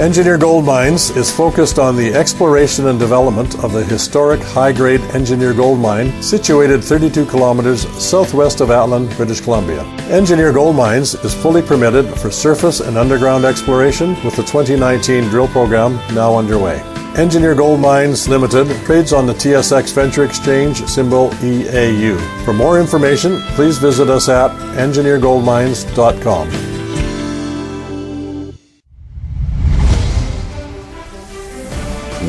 Engineer Gold Mines is focused on the exploration and development of the historic high-grade Engineer Gold Mine situated 32 kilometers southwest of Atlan, British Columbia. Engineer Gold Mines is fully permitted for surface and underground exploration with the 2019 drill program now underway. Engineer Gold Mines Limited trades on the TSX Venture Exchange, symbol EAU. For more information, please visit us at engineergoldmines.com.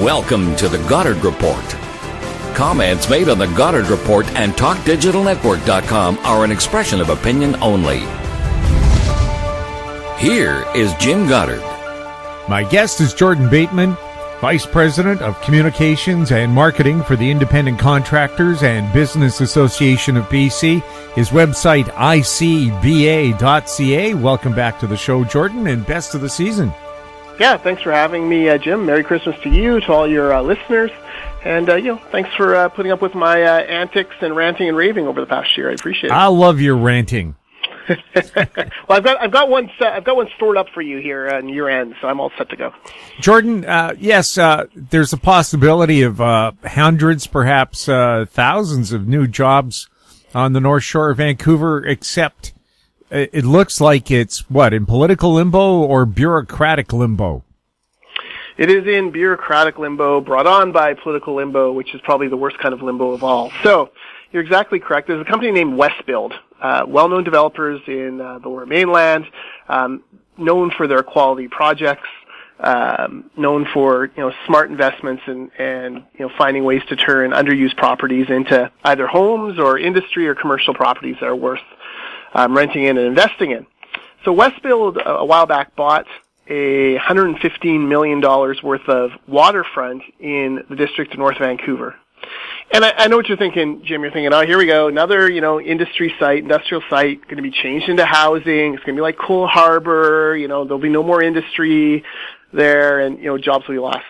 Welcome to the Goddard Report. Comments made on the Goddard Report and TalkDigitalNetwork.com are an expression of opinion only. Here is Jim Goddard. My guest is Jordan Bateman, Vice President of Communications and Marketing for the Independent Contractors and Business Association of BC. His website, icba.ca. Welcome back to the show, Jordan, and best of the season. Yeah, thanks for having me, Jim. Merry Christmas to you, to all your listeners, and thanks for putting up with my antics and ranting and raving over the past year. I appreciate it. I love your ranting. Well, I've got one stored up for you here on year end, so I'm all set to go. Jordan, yes, there's a possibility of hundreds, perhaps thousands of new jobs on the North Shore of Vancouver, except it looks like it's, in political limbo or bureaucratic limbo? It is in bureaucratic limbo, brought on by political limbo, which is probably the worst kind of limbo of all. So, you're exactly correct. There's a company named Westbuild, well-known developers in the Lower Mainland, known for their quality projects, known for smart investments and finding ways to turn underused properties into either homes or industry or commercial properties that are worth renting in and investing in. So Westbuild a while back bought a $115 million worth of waterfront in the district of North Vancouver. And I know what you're thinking, Jim. You're thinking, oh, here we go, another industrial site, going to be changed into housing. It's going to be like Cole Harbor. There'll be no more industry there, and jobs will be lost.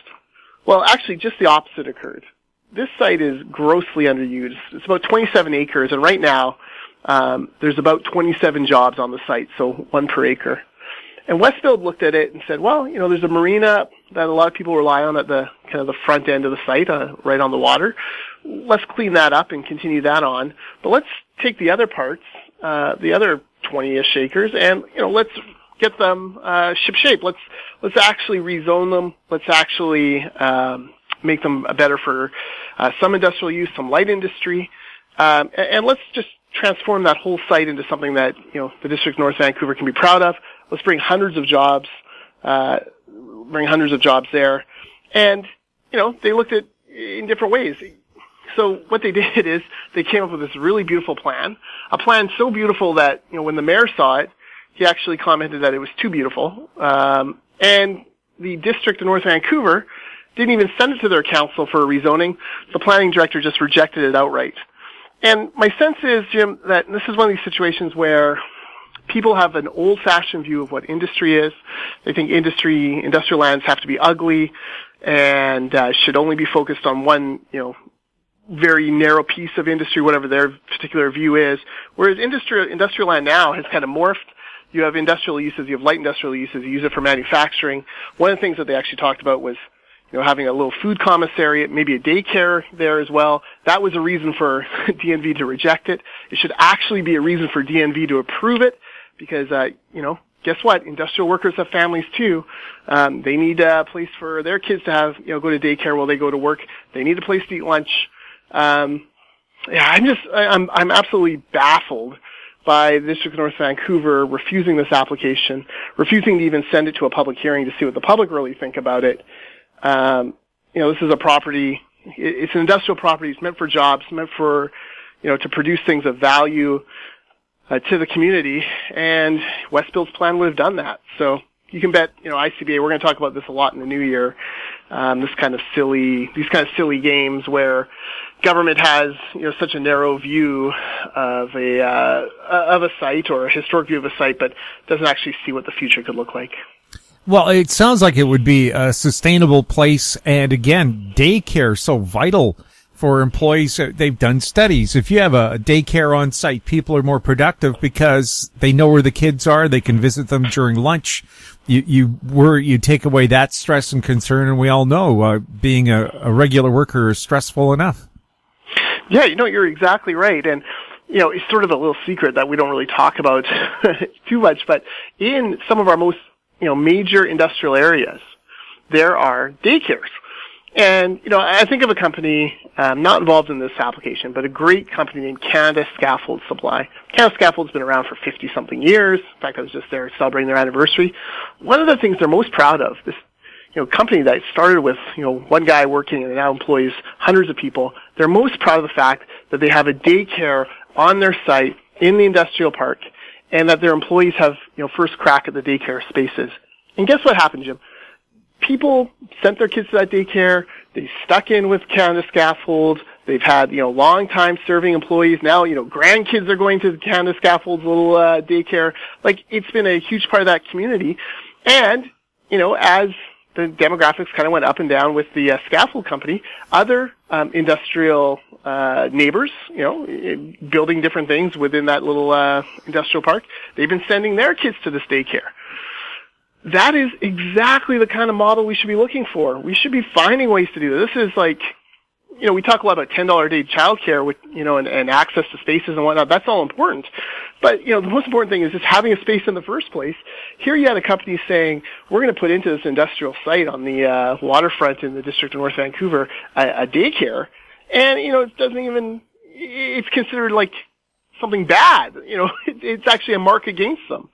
Well, actually, just the opposite occurred. This site is grossly underused. It's about 27 acres, and right now there's about 27 jobs on the site, so one per acre. And Westbuild looked at it and said, well, there's a marina that a lot of people rely on at the kind of the front end of the site, right on the water. Let's clean that up and continue that on. But let's take the other parts, the other 20-ish acres, and let's get them ship-shape. Let's actually rezone them. Let's actually make them better for some industrial use, some light industry, and let's just transform that whole site into something that the District of North Vancouver can be proud of. Let's bring hundreds of jobs there, and they looked at in different ways. So what they did is they came up with this really beautiful plan, a plan so beautiful that when the mayor saw it, he actually commented that it was too beautiful, and the District of North Vancouver didn't even send it to their council for rezoning. The planning director just rejected it outright. And my sense is, Jim, that this is one of these situations where people have an old-fashioned view of what industry is. They think industrial lands have to be ugly and should only be focused on one, very narrow piece of industry, whatever their particular view is. Whereas industrial land now has kind of morphed. You have industrial uses, you have light industrial uses, you use it for manufacturing. One of the things that they actually talked about was having a little food commissariat, maybe a daycare there as well. That was a reason for DNV to reject it. It should actually be a reason for DNV to approve it because, guess what? Industrial workers have families too. They need a place for their kids to have, go to daycare while they go to work. They need a place to eat lunch. I'm absolutely baffled by the District of North Vancouver refusing this application, refusing to even send it to a public hearing to see what the public really think about it. This is a property, it's an industrial property, it's meant for jobs, meant for, to produce things of value, to the community, and Westbuild's plan would have done that. So you can bet, ICBA, we're going to talk about this a lot in the new year, these kind of silly games where government has, such a narrow view of a site or a historic view of a site, but doesn't actually see what the future could look like. Well, it sounds like it would be a sustainable place. And again, daycare so vital for employees. They've done studies. If you have a daycare on site, people are more productive because they know where the kids are. They can visit them during lunch you take away that stress and concern, and we all know being a regular worker is stressful enough. Yeah, you're exactly right. And, it's sort of a little secret that we don't really talk about too much, but in some of our most, major industrial areas, there are daycares. And, I think of a company, not involved in this application, but a great company named Canada Scaffold Supply. Canada Scaffold's been around for 50-something years. In fact, I was just there celebrating their anniversary. One of the things they're most proud of, this company that started with, one guy working and now employs hundreds of people, they're most proud of the fact that they have a daycare on their site in the industrial park and that their employees have, first crack at the daycare spaces. And guess what happened, Jim? People sent their kids to that daycare. They stuck in with Canada Scaffold. They've had, long time serving employees. Now, grandkids are going to Canada Scaffold's little daycare. Like, it's been a huge part of that community. And, as the demographics kind of went up and down with the scaffold company, other industrial neighbors, building different things within that little industrial park, they've been sending their kids to this daycare. That is exactly the kind of model we should be looking for. We should be finding ways to do this. This is like, we talk a lot about $10 a day childcare with, and access to spaces and whatnot. That's all important. But, the most important thing is just having a space in the first place. Here you had a company saying, we're going to put into this industrial site on the waterfront in the district of North Vancouver a daycare. And, it doesn't even, it's considered like something bad. It's actually a mark against them.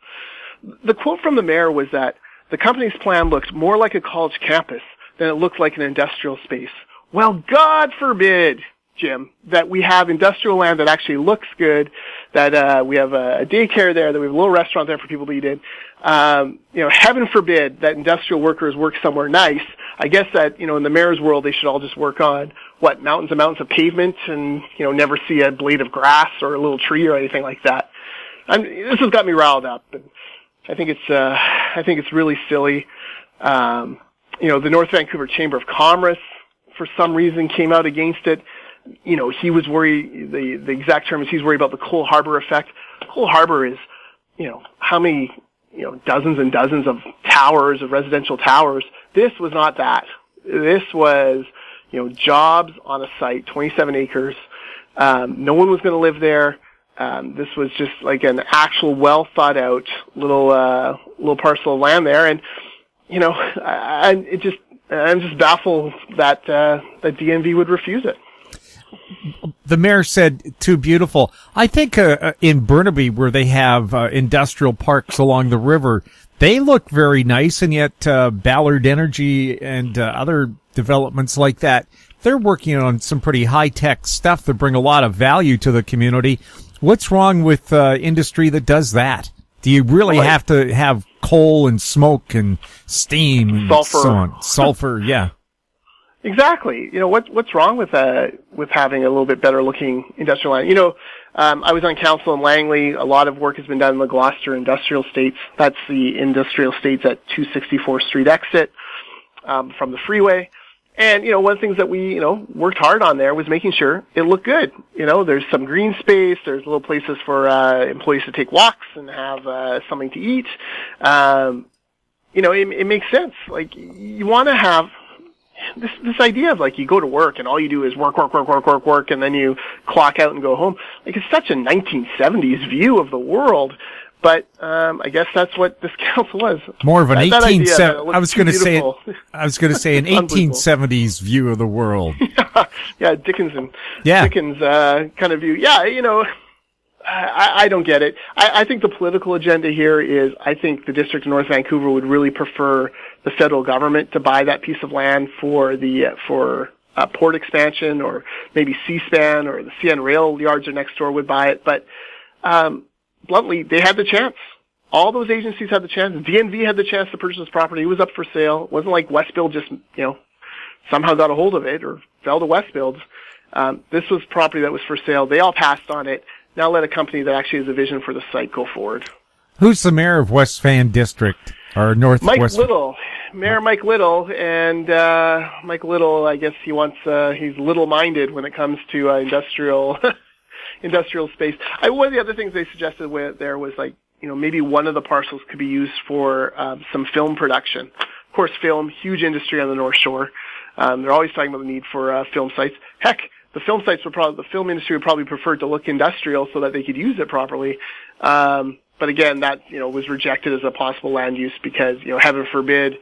The quote from the mayor was that the company's plan looked more like a college campus than it looked like an industrial space. Well, God forbid, Jim, that we have industrial land that actually looks good, that we have a daycare there, that we have a little restaurant there for people to eat in. Heaven forbid that industrial workers work somewhere nice. I guess that, in the mayor's world, they should all just work on, mountains and mountains of pavement and, never see a blade of grass or a little tree or anything like that. This has got me riled up. I think it's really silly. The North Vancouver Chamber of Commerce, for some reason, came out against it. He was worried, the exact term is he's worried about the Cole Harbour effect. Cole Harbour is, how many, dozens and dozens of towers, of residential towers. This was not that. This was, jobs on a site, 27 acres. No one was going to live there. This was just like an actual well thought out little parcel of land there. And, I'm just baffled that DNV would refuse it. The mayor said, too beautiful. I think in Burnaby, where they have industrial parks along the river, they look very nice, and yet Ballard Energy and other developments like that, they're working on some pretty high-tech stuff that bring a lot of value to the community. What's wrong with industry that does that? Do you really have to have coal and smoke and steam and sulfur. So on? Sulfur, yeah. Exactly. What's wrong with having a little bit better looking industrial land? I was on council in Langley. A lot of work has been done in the Gloucester Industrial Estates. That's the industrial estates at 264th Street exit from the freeway. And, one of the things that we, worked hard on there was making sure it looked good. There's some green space. There's little places for employees to take walks and have something to eat. It makes sense. Like, you want to have this idea of, like, you go to work and all you do is work, and then you clock out and go home. Like, it's such a 1970s view of the world. But I guess that's what this council was. More of an 1870s. I was going to say an 1870s view of the world. Yeah, Dickens kind of view. Yeah, I don't get it. I think the political agenda here is, I think the District of North Vancouver would really prefer the federal government to buy that piece of land for port expansion, or maybe C-SPAN or the CN rail yards are next door would buy it. But bluntly, they had the chance. All those agencies had the chance. DNV had the chance to purchase this property. It was up for sale. It wasn't like Westbuild just, somehow got a hold of it or fell to Westbuild. This was property that was for sale. They all passed on it. Now let a company that actually has a vision for the site go forward. Who's the mayor of West Van District or Northwest? Mike Little. Mayor Mike Little. And Mike Little, I guess he's little-minded when it comes to industrial space. One of the other things they suggested there was, like, maybe one of the parcels could be used for some film production. Of course, film, huge industry on the North Shore. They're always talking about the need for film sites. Heck, the film industry would probably prefer to look industrial so that they could use it properly. But again, that, was rejected as a possible land use because, heaven forbid,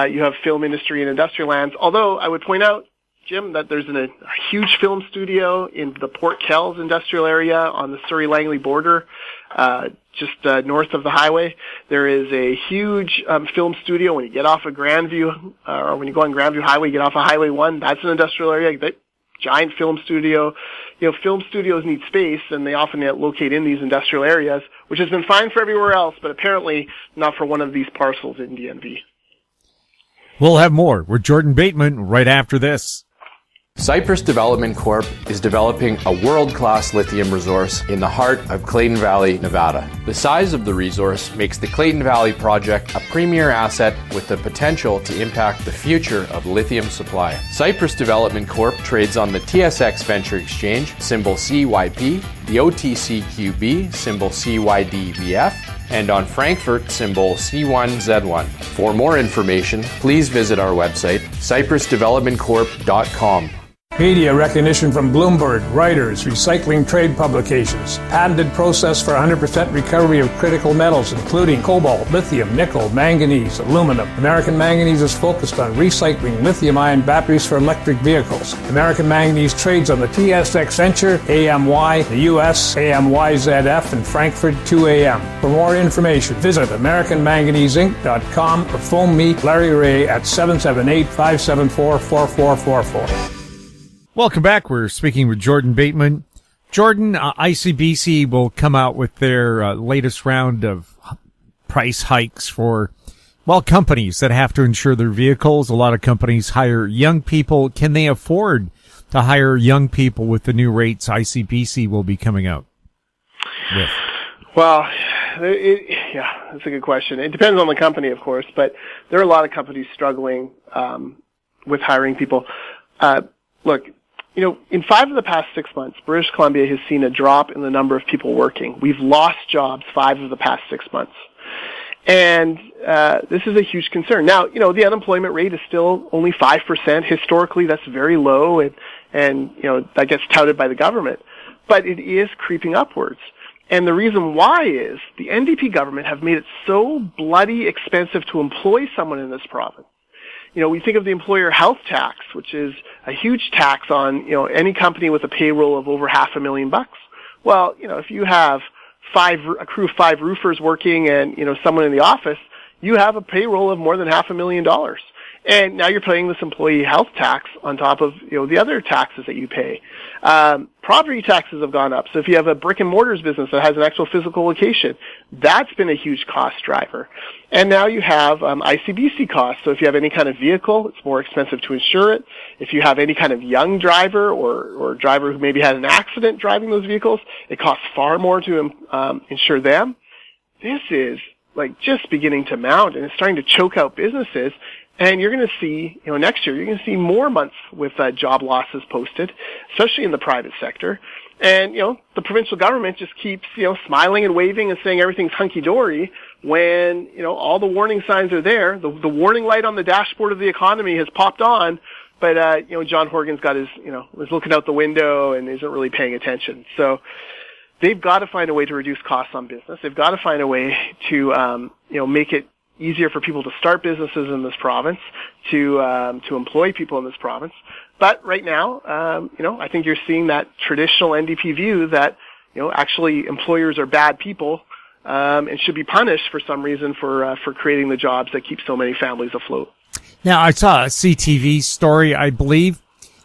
you have film industry and industrial lands. Although I would point out, Jim, that there's a huge film studio in the Port Kells industrial area on the Surrey-Langley border, just north of the highway. There is a huge film studio when you get off of Grandview, or when you go on Grandview Highway, you get off of Highway 1. That's an industrial area. That giant film studio. Film studios need space, and they often locate in these industrial areas, which has been fine for everywhere else, but apparently not for one of these parcels in DNV. We'll have more with Jordan Bateman right after this. Cypress Development Corp. is developing a world-class lithium resource in the heart of Clayton Valley, Nevada. The size of the resource makes the Clayton Valley project a premier asset with the potential to impact the future of lithium supply. Cypress Development Corp. trades on the TSX Venture Exchange, symbol CYP, the OTCQB, symbol CYDVF, and on Frankfurt, symbol C1Z1. For more information, please visit our website, cypressdevelopmentcorp.com. Media recognition from Bloomberg, Reuters, Recycling Trade Publications. Patented process for 100% recovery of critical metals, including cobalt, lithium, nickel, manganese, aluminum. American Manganese is focused on recycling lithium-ion batteries for electric vehicles. American Manganese trades on the TSX Venture, AMY, the US, AMYZF, and Frankfurt 2AM. For more information, visit AmericanManganeseInc.com or phone me, Larry Ray, at 778-574-4444. Welcome back. We're speaking with Jordan Bateman. Jordan, ICBC will come out with their latest round of price hikes for, companies that have to insure their vehicles. A lot of companies hire young people. Can they afford to hire young people with the new rates ICBC will be coming out with? Well, that's a good question. It depends on the company, of course, but there are a lot of companies struggling with hiring people. Look, in 5 of the past 6 months, British Columbia has seen a drop in the number of people working. We've lost jobs 5 of the past 6 months. And this is a huge concern. Now, the unemployment rate is still only 5%. Historically, that's very low, and that gets touted by the government. But it is creeping upwards. And the reason why is the NDP government have made it so bloody expensive to employ someone in this province. We think of the employer health tax, which is a huge tax on, any company with a payroll of over $500,000. Well, if you have a crew of 5 roofers working and, someone in the office, you have a payroll of more than $500,000. And now you're paying this employee health tax on top of, the other taxes that you pay. Property taxes have gone up. So if you have a brick and mortars business that has an actual physical location, that's been a huge cost driver. And now you have ICBC costs. So if you have any kind of vehicle, it's more expensive to insure it. If you have any kind of young driver or driver who maybe had an accident driving those vehicles, it costs far more to insure them. This is just beginning to mount, and it's starting to choke out businesses. And you're going to see, next year, you're going to see more months with job losses posted, especially in the private sector. And, the provincial government just keeps, smiling and waving and saying everything's hunky-dory when, all the warning signs are there. The warning light on the dashboard of the economy has popped on, but, John Horgan's got his, is looking out the window and isn't really paying attention. So they've got to find a way to reduce costs on business. They've got to find a way to, make it easier for people to start businesses in this province, to employ people in this province. But right now, I think you're seeing that traditional NDP view that, actually employers are bad people, and should be punished for some reason for creating the jobs that keep so many families afloat. Now, I saw a CTV story, I believe,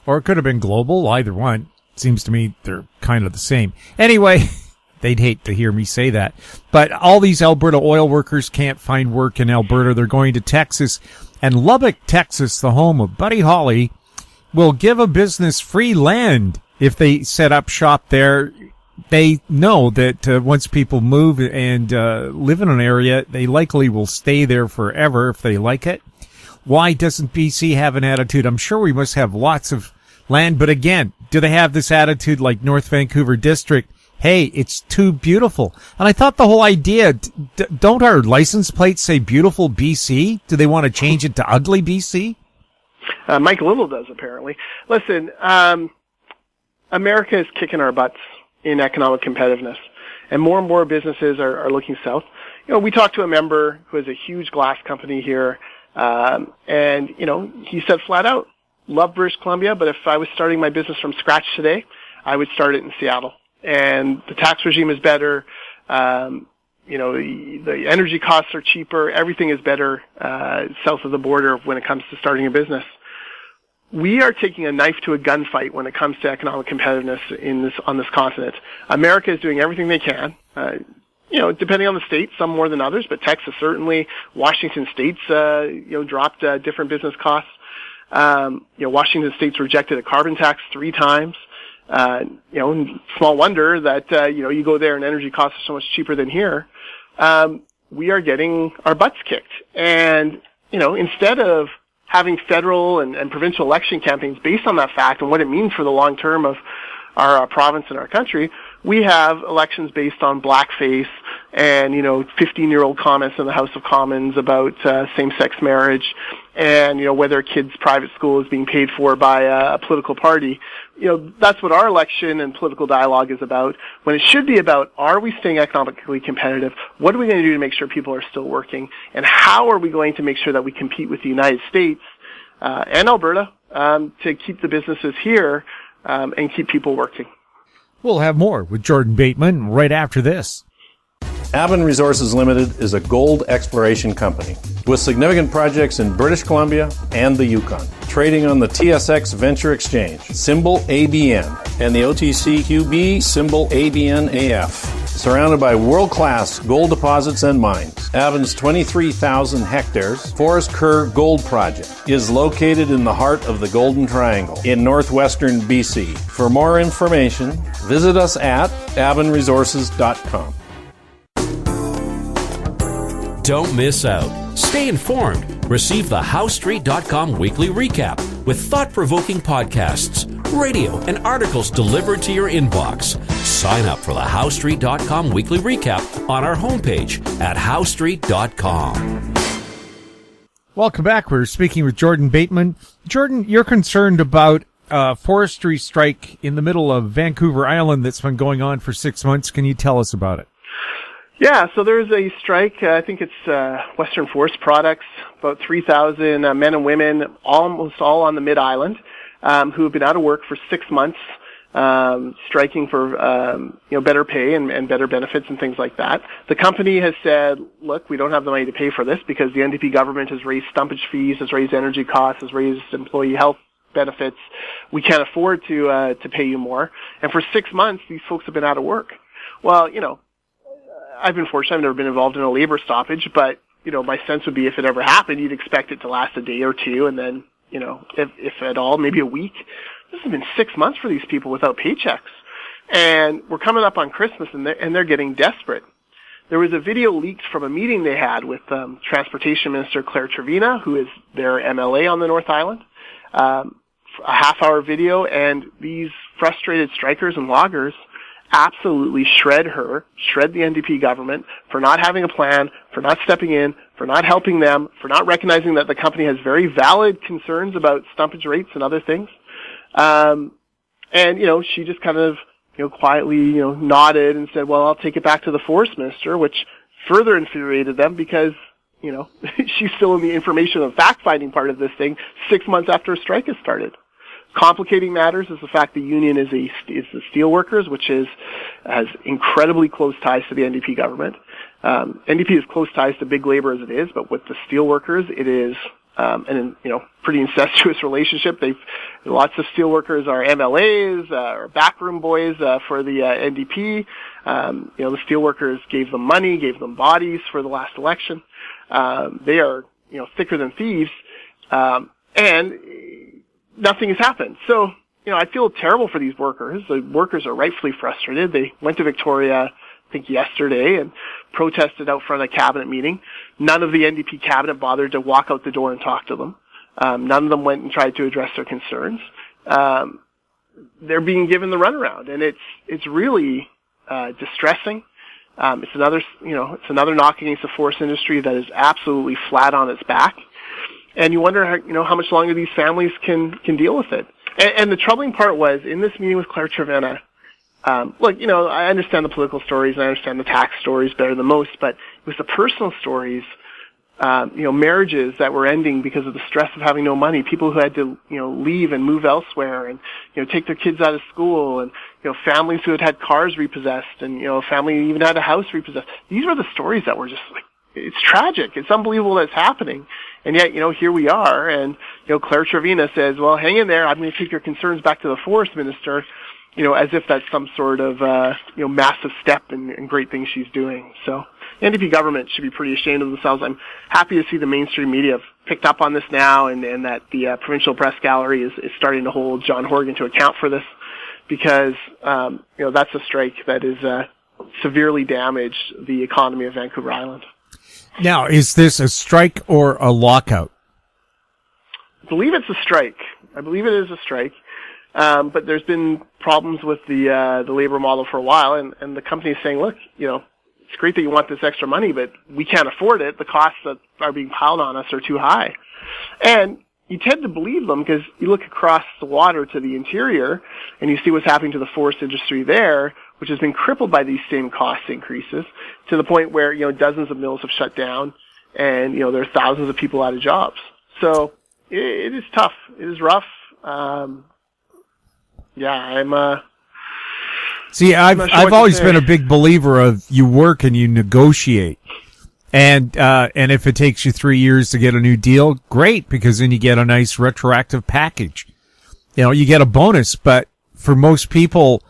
or it could have been Global, either one. Seems to me they're kind of the same. Anyway, they'd hate to hear me say that. But all these Alberta oil workers can't find work in Alberta. They're going to Texas. And Lubbock, Texas, the home of Buddy Holly, will give a business free land if they set up shop there. They know that once people move and live in an area, they likely will stay there forever if they like it. Why doesn't BC have an attitude? I'm sure we must have lots of land. But again, do they have this attitude like North Vancouver District? hey, it's too beautiful. And I thought the whole idea, don't our license plates say beautiful BC? Do they want to change it to ugly BC? Mike Little does, apparently. Listen, America is kicking our butts in economic competitiveness, and more businesses are looking south. You know, we talked to a member who has a huge glass company here, and, you know, he said flat out, love British Columbia, but if I was starting my business from scratch today, I would start it in Seattle. And the tax regime is better. You know, the energy costs are cheaper. Everything is better south of the border when it comes to starting a business. We are taking a knife to a gunfight when it comes to economic competitiveness on this continent. America is doing everything they can. You know, depending on the state, some more than others, but Texas certainly, Washington State's, you know, dropped different business costs. You know, Washington State's rejected a carbon tax 3 times. You know, small wonder that, you know, you go there and energy costs are so much cheaper than here. We are getting our butts kicked. And, you know, instead of having federal and provincial election campaigns based on that fact and what it means for the long term of our province and our country, we have elections based on blackface and, you know, 15-year-old comments in the House of Commons about same-sex marriage and, you know, whether a kid's private school is being paid for by a political party. You know, that's what our election and political dialogue is about, when it should be about, are we staying economically competitive? What are we going to do to make sure people are still working? And how are we going to make sure that we compete with the United States and Alberta to keep the businesses here and keep people working? We'll have more with Jordan Bateman right after this. Bateman Resources Limited is a gold exploration company with significant projects in British Columbia and the Yukon, trading on the TSX Venture Exchange, symbol ABN, and the OTCQB, symbol ABNAF. Surrounded by world-class gold deposits and mines, Bateman's 23,000 hectares Forest Kerr Gold Project is located in the heart of the Golden Triangle in northwestern BC. For more information, visit us at batemanresources.com. Don't miss out. Stay informed. Receive the HowStreet.com weekly recap with thought-provoking podcasts, radio, and articles delivered to your inbox. Sign up for the HowStreet.com weekly recap on our homepage at HowStreet.com. Welcome back. We're speaking with Jordan Bateman. Jordan, you're concerned about forestry strike in the middle of Vancouver Island that's been going on for 6 months. Can you tell us about it? Yeah, so there's a strike. I think it's Western Forest Products, about 3,000 men and women, almost all on the Mid-Island, who have been out of work for 6 months, striking for you know, better pay and better benefits and things like that. The company has said, look, we don't have the money to pay for this because the NDP government has raised stumpage fees, has raised energy costs, has raised employee health benefits. We can't afford to pay you more. And for 6 months, these folks have been out of work. Well, you know, I've been fortunate. I've never been involved in a labor stoppage, but, you know, my sense would be if it ever happened, you'd expect it to last a day or two, and then, you know, if at all, maybe a week. This has been 6 months for these people without paychecks. And we're coming up on Christmas, and they're getting desperate. There was a video leaked from a meeting they had with Transportation Minister Claire Trevina, who is their MLA on the North Island, a half-hour video, and these frustrated strikers and loggers absolutely shred the NDP government for not having a plan, for not stepping in, for not helping them, for not recognizing that the company has very valid concerns about stumpage rates and other things. And, you know, she just kind of, you know, quietly, you know, nodded and said, well, I'll take it back to the Forest Minister, which further infuriated them because, you know, she's still in the information and fact-finding part of this thing 6 months after a strike has started. Complicating matters is the fact the union is the steelworkers, which has incredibly close ties to the NDP government. NDP has close ties to big labor as it is, but with the steelworkers, it is an pretty incestuous relationship. Lots of steelworkers are MLAs or backroom boys for the NDP. The steelworkers gave them money, gave them bodies for the last election. They are thicker than thieves, and nothing has happened. So, I feel terrible for these workers. The workers are rightfully frustrated. They went to Victoria, I think yesterday, and protested out front of a cabinet meeting. None of the NDP cabinet bothered to walk out the door and talk to them. None of them went and tried to address their concerns. They're being given the runaround, and it's really distressing. It's another knock against the forest industry that is absolutely flat on its back. And you wonder, how much longer these families can deal with it. And the troubling part was, in this meeting with Claire Trevena, look, I understand the political stories and I understand the tax stories better than most, but it was the personal stories, marriages that were ending because of the stress of having no money, people who had to, leave and move elsewhere and, take their kids out of school, and, families who had cars repossessed, and, a family even had a house repossessed. These were the stories that were just like, it's tragic. It's unbelievable that it's happening. And yet, here we are, and, Claire Trevena says, well, hang in there, I'm going to take your concerns back to the forest minister, as if that's some sort of, massive step and great thing she's doing. So, NDP government should be pretty ashamed of themselves. I'm happy to see the mainstream media have picked up on this now, and that the provincial press gallery is starting to hold John Horgan to account for this, because, that's a strike that is, severely damaged the economy of Vancouver Island. Now, is this a strike or a lockout? I believe it's a strike. I believe it is a strike. But there's been problems with the labor model for a while, and the company is saying, look, it's great that you want this extra money, but we can't afford it. The costs that are being piled on us are too high. And you tend to believe them because you look across the water to the interior and you see what's happening to the forest industry there, which has been crippled by these same cost increases to the point where, dozens of mills have shut down and, there are thousands of people out of jobs. So it is tough. It is rough. See, I've always been a big believer of you work and you negotiate. And if it takes you 3 years to get a new deal, great, because then you get a nice retroactive package. You get a bonus, but for most people,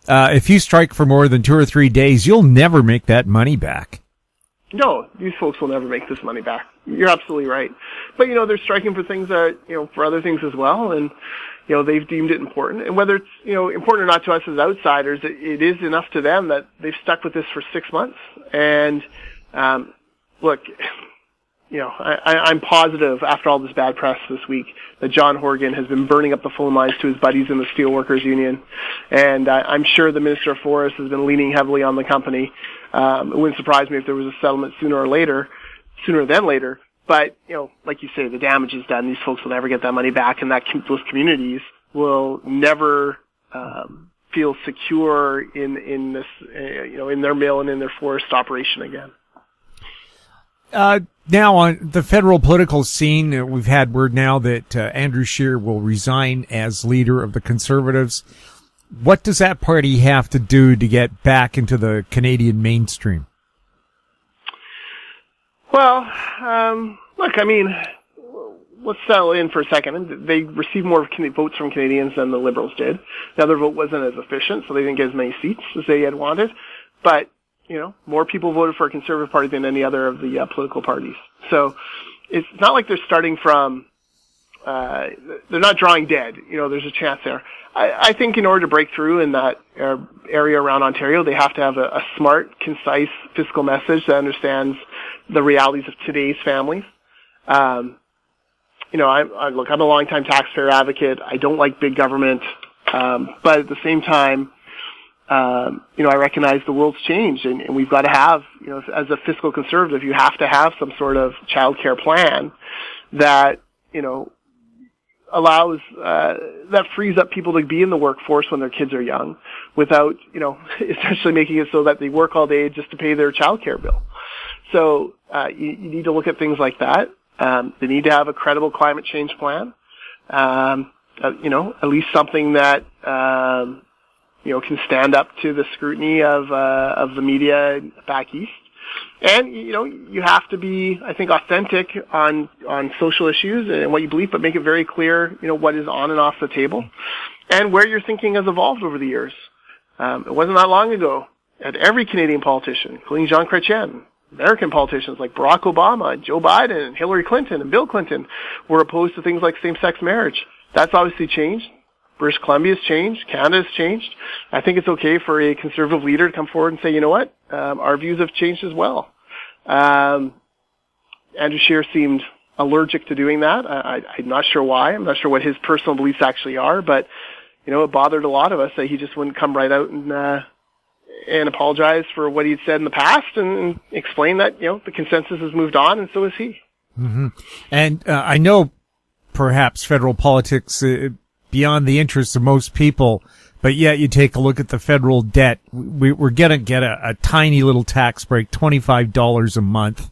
if you strike for more than 2 or 3 days, you'll never make that money back. No, these folks will never make this money back. You're absolutely right. But, they're striking for things that, for other things as well. And, they've deemed it important. And whether it's, important or not to us as outsiders, it is enough to them that they've stuck with this for 6 months. And, look, I'm positive after all this bad press this week that John Horgan has been burning up the phone lines to his buddies in the Steelworkers Union. And I'm sure the Minister of Forests has been leaning heavily on the company. It wouldn't surprise me if there was a settlement sooner than later. But, like you say, the damage is done. These folks will never get that money back, and those communities will never feel secure in this, in their mill and in their forest operation again. Now, on the federal political scene, we've had word now that Andrew Scheer will resign as leader of the Conservatives. What does that party have to do to get back into the Canadian mainstream? Well, look, let's settle in for a second. They received more votes from Canadians than the Liberals did. The other vote wasn't as efficient, so they didn't get as many seats as they had wanted. But, more people voted for a Conservative Party than any other of the political parties. So it's not like they're starting from, they're not drawing dead. There's a chance there. I think in order to break through in that area around Ontario, they have to have a smart, concise fiscal message that understands the realities of today's families. I'm a longtime taxpayer advocate. I don't like big government. But at the same time, I recognize the world's changed and we've got to have, as a fiscal conservative, you have to have some sort of childcare plan that, allows, that frees up people to be in the workforce when their kids are young without, essentially making it so that they work all day just to pay their childcare bill. So, you need to look at things like that. They need to have a credible climate change plan. At least something that, can stand up to the scrutiny of the media back east. And, you have to be, I think, authentic on social issues and what you believe, but make it very clear, what is on and off the table and where your thinking has evolved over the years. It wasn't that long ago that every Canadian politician, including Jean Chrétien, American politicians like Barack Obama and Joe Biden and Hillary Clinton and Bill Clinton were opposed to things like same-sex marriage. That's obviously changed. British Columbia has changed. Canada has changed. I think it's okay for a conservative leader to come forward and say, you know what, our views have changed as well. Andrew Scheer seemed allergic to doing that. I'm not sure why. I'm not sure what his personal beliefs actually are, but, it bothered a lot of us that he just wouldn't come right out and apologize for what he'd said in the past and explain that, the consensus has moved on and so has he. Mm-hmm. And I know perhaps federal politics beyond the interests of most people, but yet you take a look at the federal debt. We're going to get a tiny little tax break, $25 a month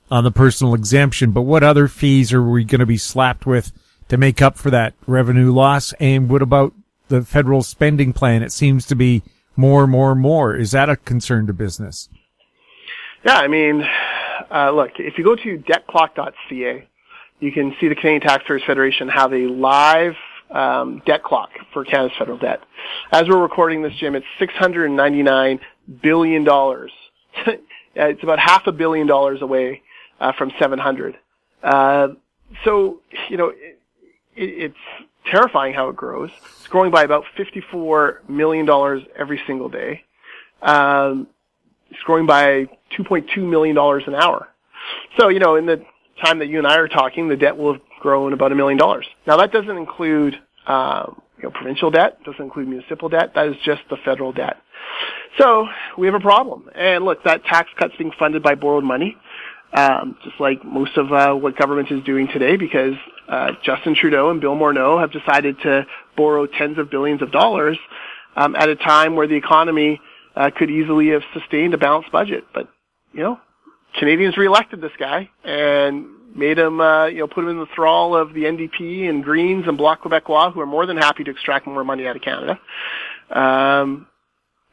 on the personal exemption. But what other fees are we going to be slapped with to make up for that revenue loss? And what about the federal spending plan? It seems to be more. Is that a concern to business? Yeah, I mean, look, if you go to debtclock.ca, you can see the Canadian Taxpayers Federation have a live debt clock for Canada's federal debt. As we're recording this, Jim, it's $699 billion. It's about $500 million away from 700. So, it's terrifying how it grows. It's growing by about $54 million every single day. It's growing by $2.2 million an hour. So, in the time that you and I are talking, the debt will have grown about $1 million. Now, that doesn't include, provincial debt, doesn't include municipal debt. That is just the federal debt. So, we have a problem. And look, that tax cut's being funded by borrowed money, just like most of what government is doing today, because Justin Trudeau and Bill Morneau have decided to borrow tens of billions of dollars at a time where the economy could easily have sustained a balanced budget. But, Canadians reelected this guy and made him, put him in the thrall of the NDP and Greens and Bloc Québécois, who are more than happy to extract more money out of Canada. I'm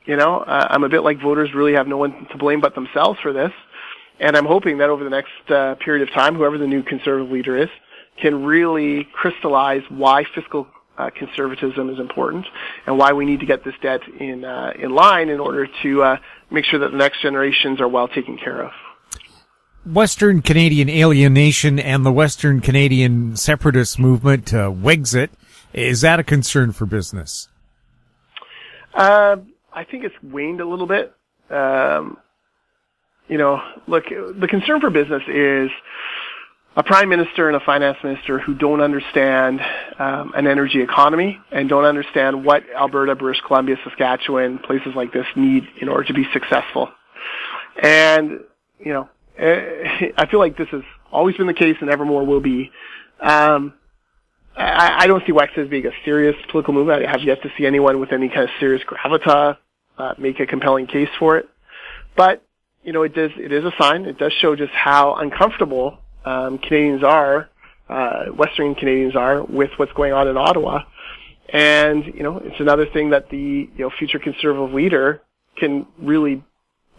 a bit like voters really have no one to blame but themselves for this. And I'm hoping that over the next period of time, whoever the new Conservative leader is, can really crystallize why fiscal conservatism is important and why we need to get this debt in line in order to make sure that the next generations are well taken care of. Western Canadian alienation and the Western Canadian separatist movement, Wexit, is that a concern for business? I think it's waned a little bit. Look, the concern for business is a prime minister and a finance minister who don't understand an energy economy and don't understand what Alberta, British Columbia, Saskatchewan, places like this need in order to be successful. And, I feel like this has always been the case and ever more will be. I don't see Wexit as being a serious political movement. I have yet to see anyone with any kind of serious gravitas make a compelling case for it. But, it is a sign. It does show just how uncomfortable Canadians are, Western Canadians are, with what's going on in Ottawa. And, it's another thing that the, future Conservative leader can really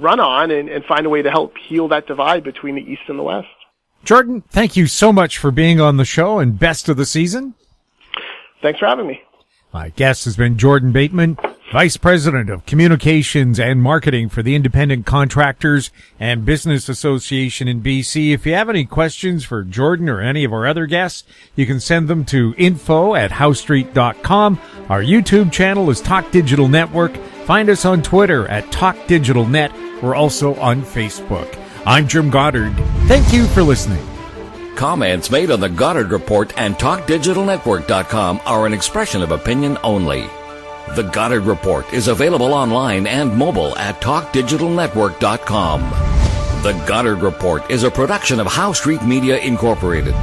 run on and find a way to help heal that divide between the East and the West. Jordan, thank you so much for being on the show and best of the season. Thanks for having me. My guest has been Jordan Bateman, Vice President of Communications and Marketing for the Independent Contractors and Business Association in BC. If you have any questions for Jordan or any of our other guests, you can send them to info@howstreet.com. Our YouTube channel is Talk Digital Network. Find us on Twitter at Talk Digital Net. We're also on Facebook. I'm Jim Goddard. Thank you for listening. Comments made on the Goddard Report and TalkDigitalNetwork.com are an expression of opinion only. The Goddard Report is available online and mobile at TalkDigitalNetwork.com. The Goddard Report is a production of Howe Street Media Incorporated.